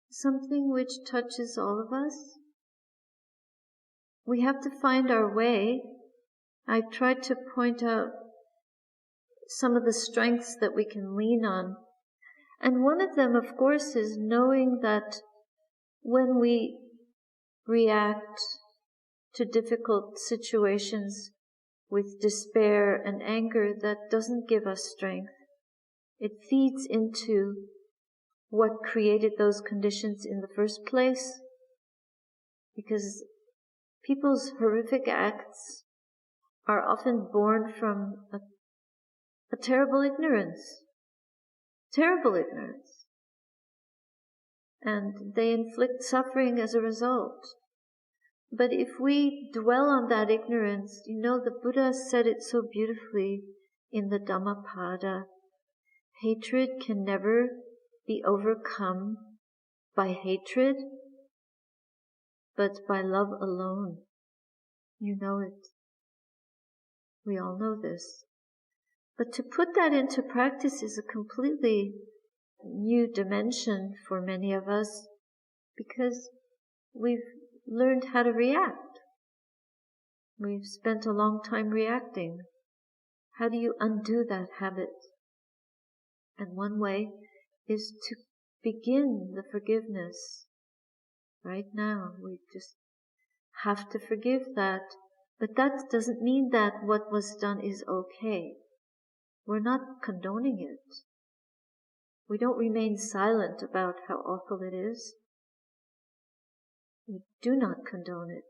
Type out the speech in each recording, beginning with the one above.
something which touches all of us. We have to find our way. I tried to point out some of the strengths that we can lean on. And one of them, of course, is knowing that when we react to difficult situations with despair and anger, that doesn't give us strength. It feeds into what created those conditions in the first place. Because people's horrific acts are often born from a terrible ignorance. Terrible ignorance. And they inflict suffering as a result. But if we dwell on that ignorance, the Buddha said it so beautifully in the Dhammapada. Hatred can never be overcome by hatred, but by love alone. You know it. We all know this. But to put that into practice is a completely new dimension for many of us, because we've learned how to react. We've spent a long time reacting. How do you undo that habit? And one way is to begin the forgiveness. Right now, we just have to forgive that. But that doesn't mean that what was done is okay. We're not condoning it. We don't remain silent about how awful it is. We do not condone it.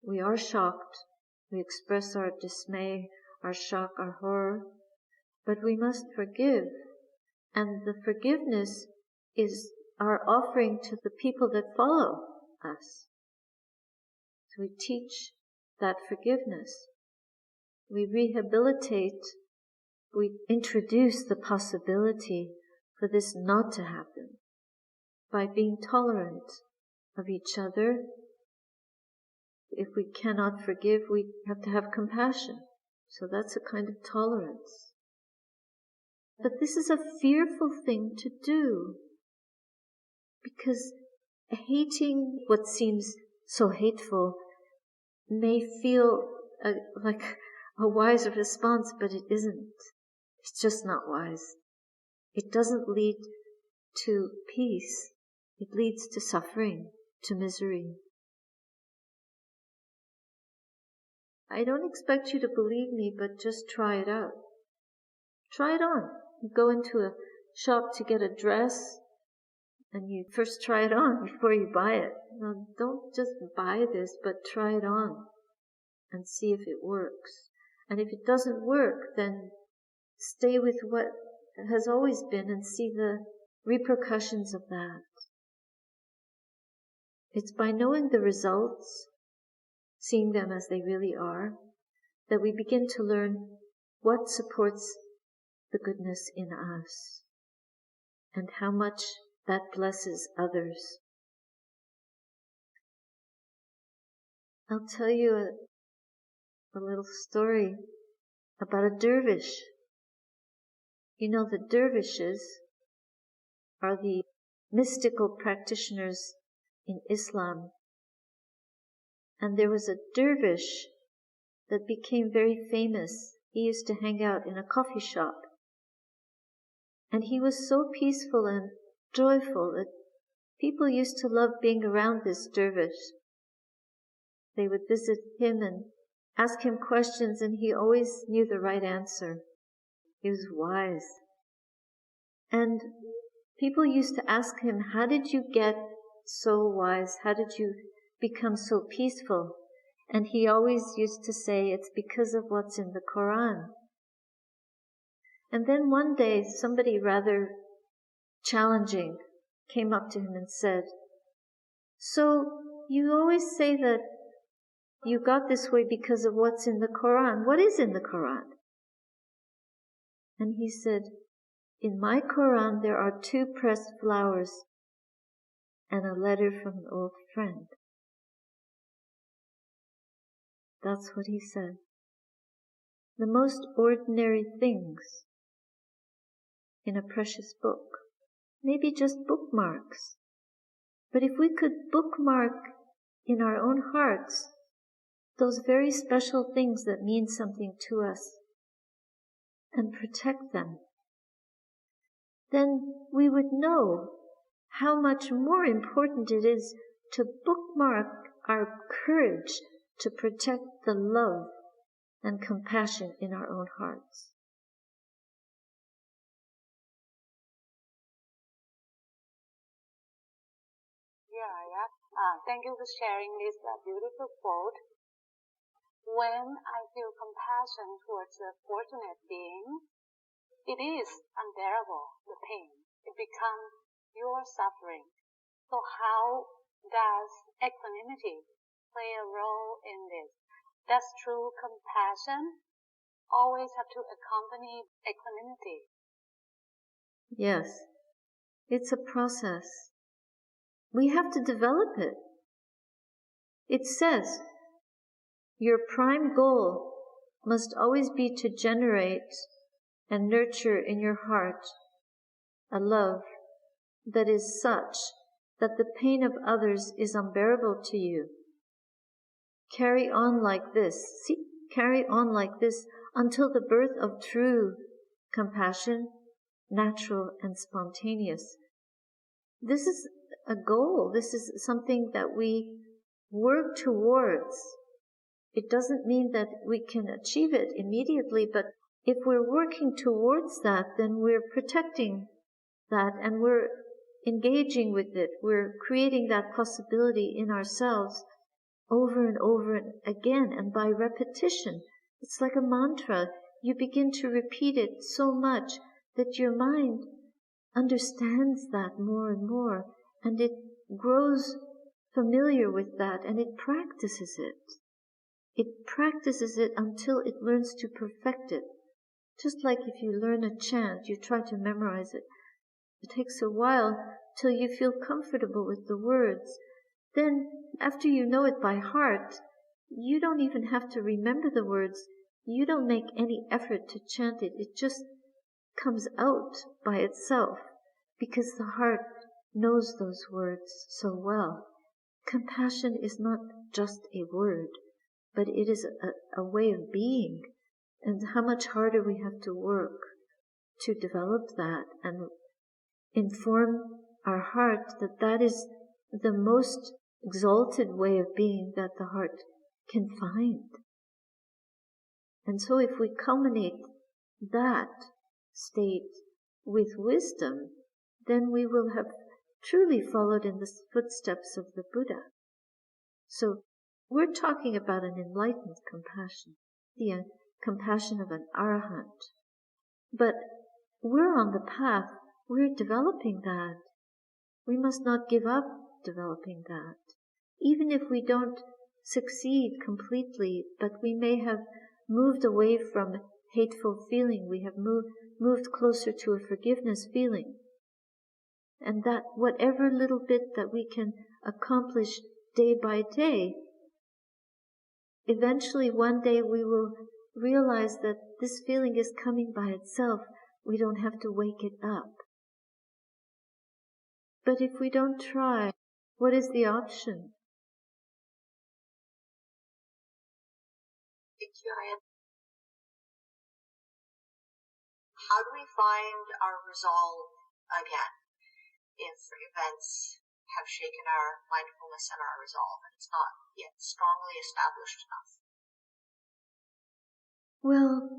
We are shocked. We express our dismay, our shock, our horror. But we must forgive. And the forgiveness is our offering to the people that follow us. So we teach that forgiveness. We rehabilitate, we introduce the possibility for this not to happen by being tolerant of each other. If we cannot forgive, we have to have compassion. So that's a kind of tolerance. But this is a fearful thing to do, because hating what seems so hateful may feel like a wise response, but it isn't. It's just not wise. It doesn't lead to peace. It leads to suffering, to misery. I don't expect you to believe me, but just try it out. Try it on. You go into a shop to get a dress, and you first try it on before you buy it. Now, don't just buy this, but try it on and see if it works. And if it doesn't work, then stay with what has always been and see the repercussions of that. It's by knowing the results, seeing them as they really are, that we begin to learn what supports the goodness in us and how much that blesses others. I'll tell you a little story about a dervish. The dervishes are the mystical practitioners in Islam. And there was a dervish that became very famous. He used to hang out in a coffee shop. And he was so peaceful and joyful that people used to love being around this dervish. They would visit him and ask him questions, and he always knew the right answer. He was wise. And people used to ask him, how did you get so wise? How did you become so peaceful? And he always used to say, it's because of what's in the Quran. And then one day, somebody rather challenging came up to him and said, so you always say that you got this way because of what's in the Quran. What is in the Quran? And he said, in my Quran there are 2 pressed flowers and a letter from an old friend. That's what he said. The most ordinary things in a precious book. maybe just bookmarks. But if we could bookmark in our own hearts those very special things that mean something to us and protect them, then we would know how much more important it is to bookmark our courage to protect the love and compassion in our own hearts. Yeah. Thank you for sharing this beautiful quote. When I feel compassion towards a fortunate being, it is unbearable, the pain. It becomes your suffering. So how does equanimity play a role in this? Does true compassion always have to accompany equanimity? Yes, it's a process. We have to develop it. It says, your prime goal must always be to generate and nurture in your heart a love that is such that the pain of others is unbearable to you. Carry on like this. Carry on like this until the birth of true compassion, natural and spontaneous. This is a goal. This is something that we work towards. It doesn't mean that we can achieve it immediately, but if we're working towards that, then we're protecting that and we're engaging with it. We're creating that possibility in ourselves over and over again, and by repetition. It's like a mantra. You begin to repeat it so much that your mind understands that more and more, and it grows familiar with that, and it practices it. It practices it until it learns to perfect it. Just like if you learn a chant, you try to memorize it. It takes a while till you feel comfortable with the words. Then, after you know it by heart, you don't even have to remember the words. You don't make any effort to chant it. It just comes out by itself because the heart knows those words so well. Compassion is not just a word, but it is a way of being, and how much harder we have to work to develop that and inform our heart that that is the most exalted way of being that the heart can find. And so if we culminate that state with wisdom, then we will have truly followed in the footsteps of the Buddha. So we're talking about an enlightened compassion, the compassion of an arahant. But we're on the path, we're developing that. We must not give up developing that. Even if we don't succeed completely, but we may have moved away from hateful feeling, we have moved closer to a forgiveness feeling. And that whatever little bit that we can accomplish day by day, eventually one day we will realize that this feeling is coming by itself. We don't have to wake it up. But if we don't try, what is the option? Thank you, Ayya. How do we find our resolve again if events have shaken our mindfulness and our resolve and it's not yet strongly established enough? Well,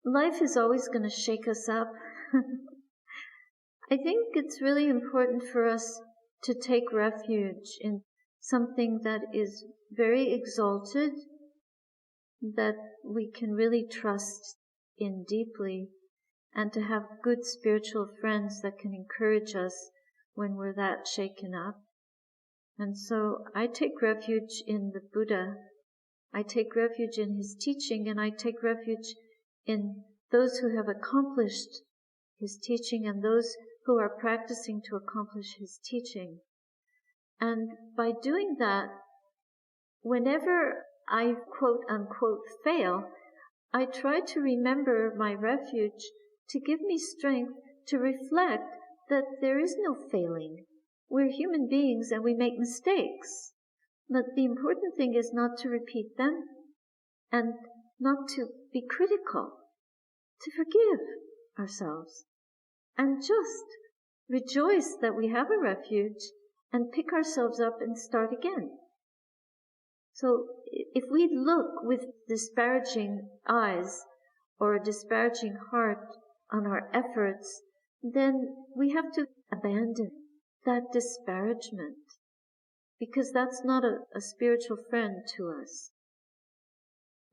life is always going to shake us up. I think it's really important for us to take refuge in something that is very exalted, that we can really trust in deeply, and to have good spiritual friends that can encourage us when we're that shaken up. And so I take refuge in the Buddha. I take refuge in his teaching, and I take refuge in those who have accomplished his teaching and those who are practicing to accomplish his teaching. And by doing that, whenever I quote unquote fail, I try to remember my refuge to give me strength to reflect that there is no failing. We're human beings and we make mistakes. But the important thing is not to repeat them and not to be critical, to forgive ourselves and just rejoice that we have a refuge and pick ourselves up and start again. So if we look with disparaging eyes or a disparaging heart on our efforts, then we have to abandon that disparagement, because that's not a spiritual friend to us.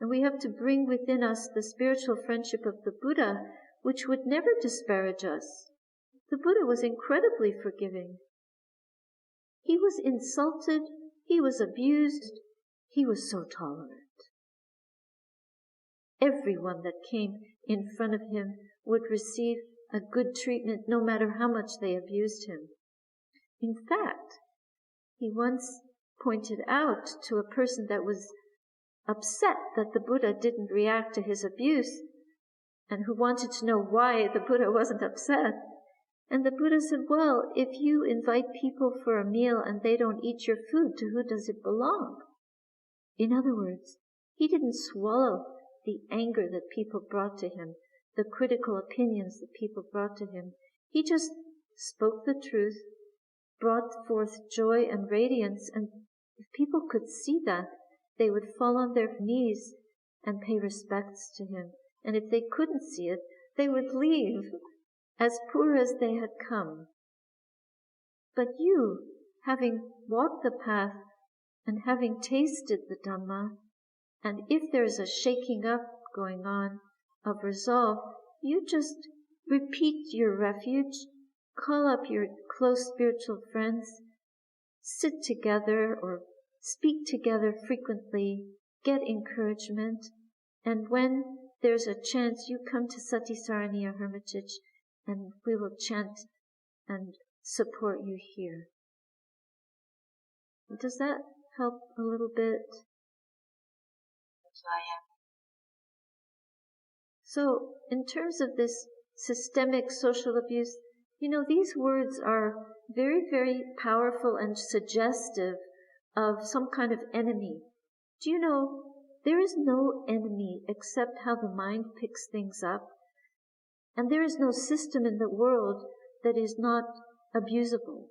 And we have to bring within us the spiritual friendship of the Buddha, which would never disparage us. The Buddha was incredibly forgiving. He was insulted, he was abused, he was so tolerant. Everyone that came in front of him would receive a good treatment no matter how much they abused him. In fact, he once pointed out to a person that was upset that the Buddha didn't react to his abuse and who wanted to know why the Buddha wasn't upset. And the Buddha said, well, if you invite people for a meal and they don't eat your food, to who does it belong? In other words, he didn't swallow the anger that people brought to him, the critical opinions that people brought to him. He just spoke the truth, brought forth joy and radiance, and if people could see that, they would fall on their knees and pay respects to him. And if they couldn't see it, they would leave as poor as they had come. But you, having walked the path and having tasted the Dhamma, and if there's a shaking up going on of resolve, you just repeat your refuge, call up your close spiritual friends, sit together or speak together frequently, get encouragement, and when there's a chance, you come to Satisaraniya Hermitage and we will chant and support you here. Does that help a little bit? So, in terms of this systemic social abuse, these words are very, very powerful and suggestive of some kind of enemy. Do you know, there is no enemy except how the mind picks things up. And there is no system in the world that is not abusable.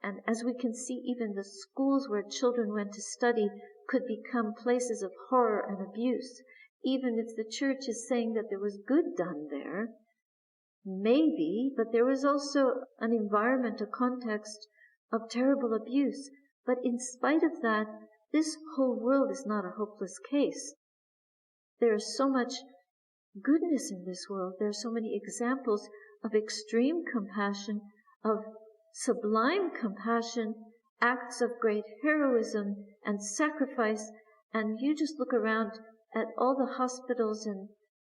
And as we can see, even the schools where children went to study could become places of horror and abuse. Even if the church is saying that there was good done there, maybe, but there was also an environment, a context of terrible abuse. But in spite of that, this whole world is not a hopeless case. There is so much goodness in this world. There are so many examples of extreme compassion, of sublime compassion, acts of great heroism and sacrifice. And you just look around at all the hospitals and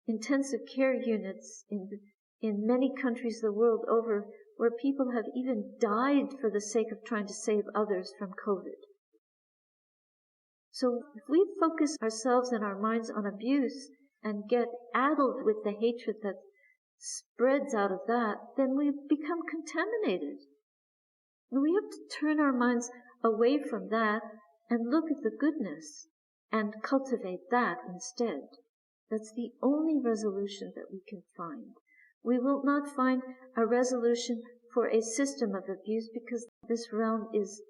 intensive care units in many countries the world over, where people have even died for the sake of trying to save others from COVID. So if we focus ourselves and our minds on abuse and get addled with the hatred that spreads out of that, then we become contaminated. And we have to turn our minds away from that and look at the goodness and cultivate that instead. That's the only resolution that we can find. We will not find a resolution for a system of abuse, because this realm is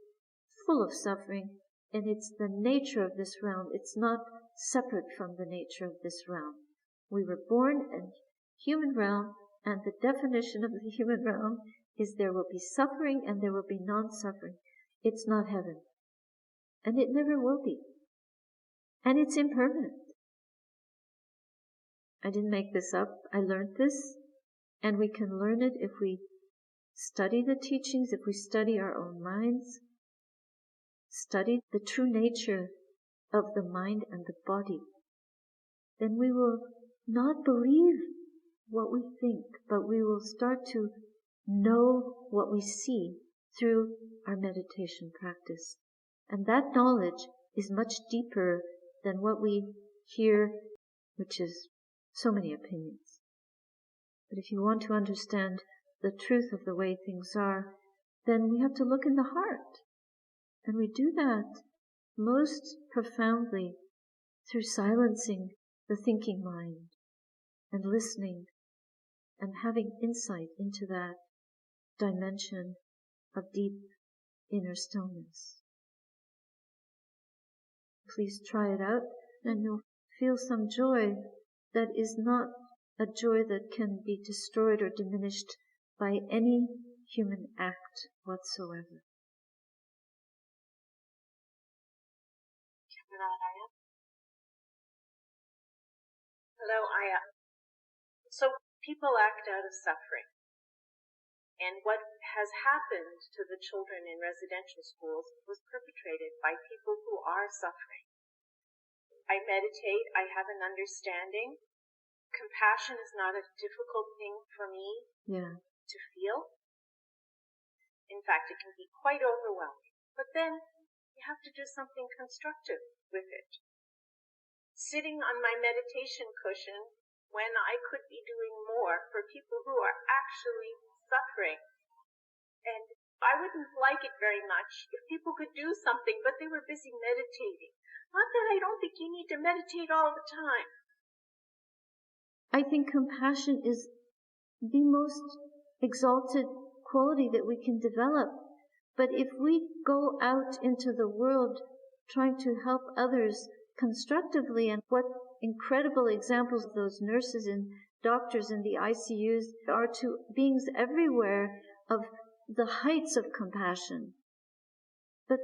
full of suffering, and it's the nature of this realm. It's not separate from the nature of this realm. We were born in a human realm, and the definition of the human realm is there will be suffering and there will be non-suffering. It's not heaven. And it never will be. And it's impermanent. I didn't make this up. I learned this. And we can learn it if we study the teachings, if we study our own minds, study the true nature of the mind and the body. Then we will not believe what we think, but we will start to know what we see through our meditation practice. And that knowledge is much deeper than what we hear, which is so many opinions. But if you want to understand the truth of the way things are, then we have to look in the heart. And we do that most profoundly through silencing the thinking mind and listening and having insight into that dimension of deep inner stillness. Please try it out and you'll feel some joy that is not a joy that can be destroyed or diminished by any human act whatsoever. Hello, Ayya. So people act out of suffering. And what has happened to the children in residential schools was perpetrated by people who are suffering. I meditate, I have an understanding. Compassion is not a difficult thing for me to feel. In fact, it can be quite overwhelming. But then you have to do something constructive with it. Sitting on my meditation cushion when I could be doing more for people who are actually suffering. And I wouldn't like it very much if people could do something, but they were busy meditating. Not that I don't think you need to meditate all the time. I think compassion is the most exalted quality that we can develop. But if we go out into the world trying to help others constructively, and what incredible examples those nurses and doctors in the ICUs are to beings everywhere of the heights of compassion. But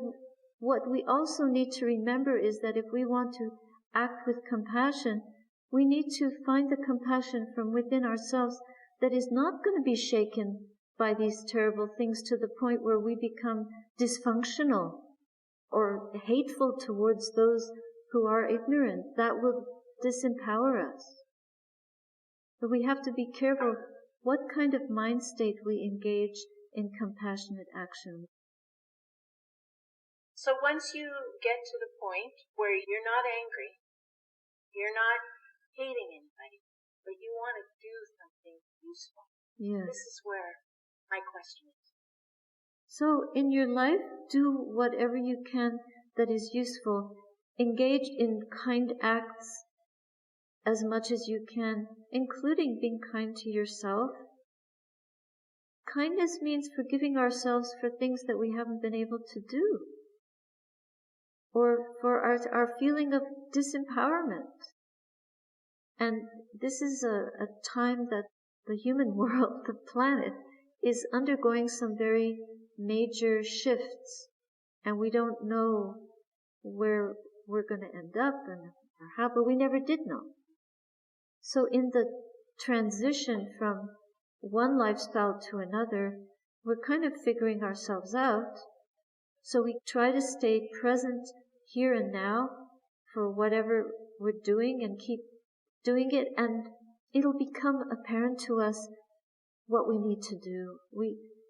what we also need to remember is that if we want to act with compassion, we need to find the compassion from within ourselves that is not going to be shaken by these terrible things to the point where we become dysfunctional or hateful towards those who are ignorant. That will disempower us. But we have to be careful what kind of mind state we engage in compassionate action. So once you get to the point where you're not angry, you're not hating anybody, but you want to do something useful. Yes. This is where my question is. So in your life, do whatever you can that is useful. Engage in kind acts as much as you can, including being kind to yourself. Kindness means forgiving ourselves for things that we haven't been able to do, or for our feeling of disempowerment. And this is a time that the human world, the planet, is undergoing some very major shifts, and we don't know where we're going to end up and how, but we never did know. So in the transition from one lifestyle to another, we're kind of figuring ourselves out. So we try to stay present here and now for whatever we're doing and keep doing it, and it'll become apparent to us what we need to do.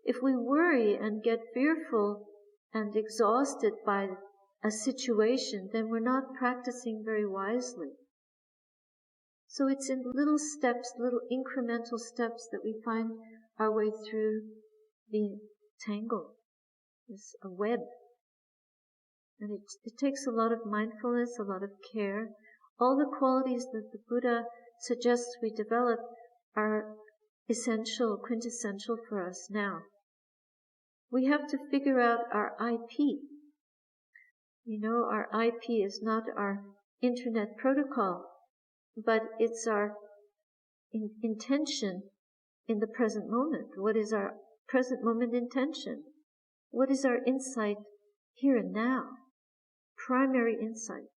If we worry and get fearful and exhausted by a situation, then we're not practicing very wisely. So it's in little steps, little incremental steps that we find our way through the tangle. It's a web. And it takes a lot of mindfulness, a lot of care. All the qualities that the Buddha suggests we develop are essential, quintessential for us now. We have to figure out our IP. You know, our IP is not our internet protocol, but it's our intention in the present moment. What is our present moment intention? What is our insight here and now? Primary insight.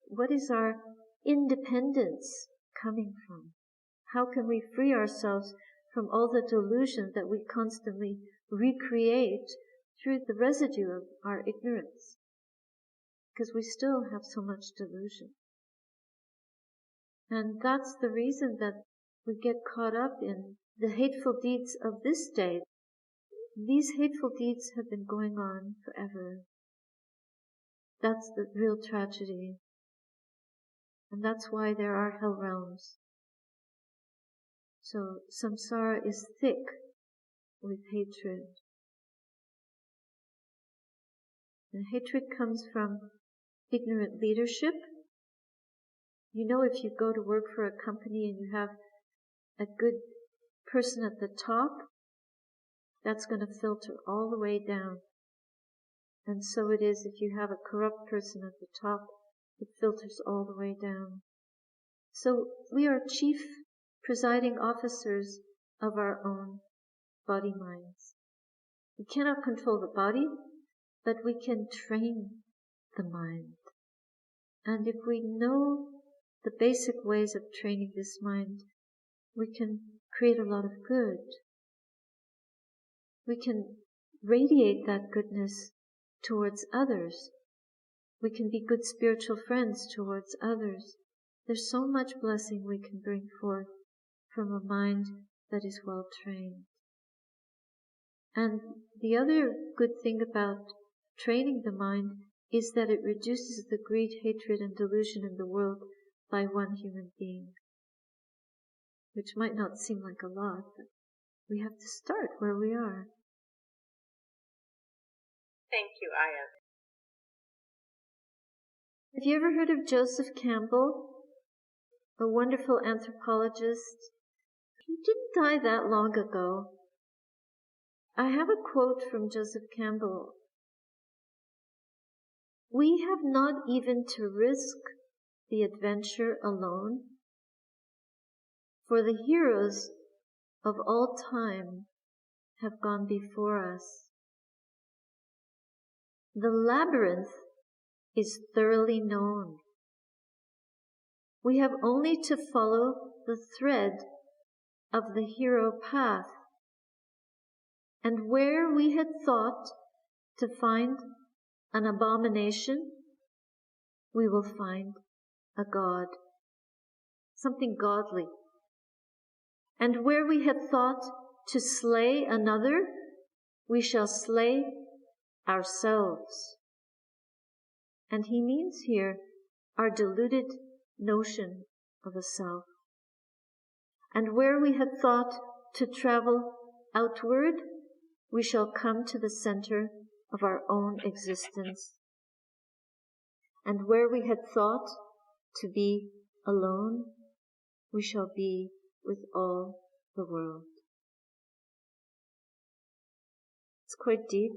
What is our independence coming from? How can we free ourselves from all the delusion that we constantly recreate through the residue of our ignorance? Because we still have so much delusion. And that's the reason that we get caught up in the hateful deeds of this day. These hateful deeds have been going on forever. That's the real tragedy. And that's why there are hell realms. So samsara is thick with hatred. And hatred comes from ignorant leadership. You know, if you go to work for a company and you have a good person at the top, that's going to filter all the way down. And so it is if you have a corrupt person at the top, it filters all the way down. So we are chief presiding officers of our own body minds. We cannot control the body, but we can train the mind. And if we know the basic ways of training this mind, we can create a lot of good. We can radiate that goodness towards others. We can be good spiritual friends towards others. There's so much blessing we can bring forth from a mind that is well trained. And the other good thing about training the mind is that it reduces the greed, hatred, and delusion in the world by one human being. Which might not seem like a lot, but we have to start where we are. Thank you, Ayya. Have you ever heard of Joseph Campbell, a wonderful anthropologist? He didn't die that long ago. I have a quote from Joseph Campbell. We have not even to risk the adventure alone, for the heroes of all time have gone before us. The labyrinth is thoroughly known. We have only to follow the thread of the hero path, and where we had thought to find an abomination, we will find a god, something godly. And where we had thought to slay another, we shall slay ourselves. And he means here our deluded notion of a self. And where we had thought to travel outward, we shall come to the center of our own existence. And where we had thought to be alone, we shall be with all the world. It's quite deep.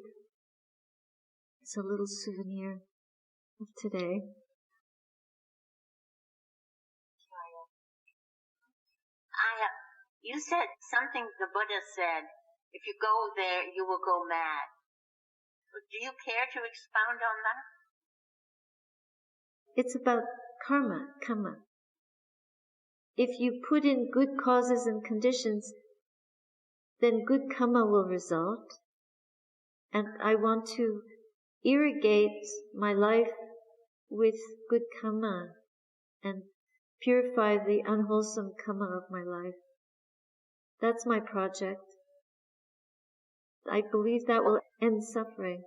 It's a little souvenir of today. You said something the Buddha said, if you go there, you will go mad. Do you care to expound on that? It's about karma. If you put in good causes and conditions, then good karma will result. And I want to irrigate my life with good karma and purify the unwholesome karma of my life. That's my project. I believe that will end suffering.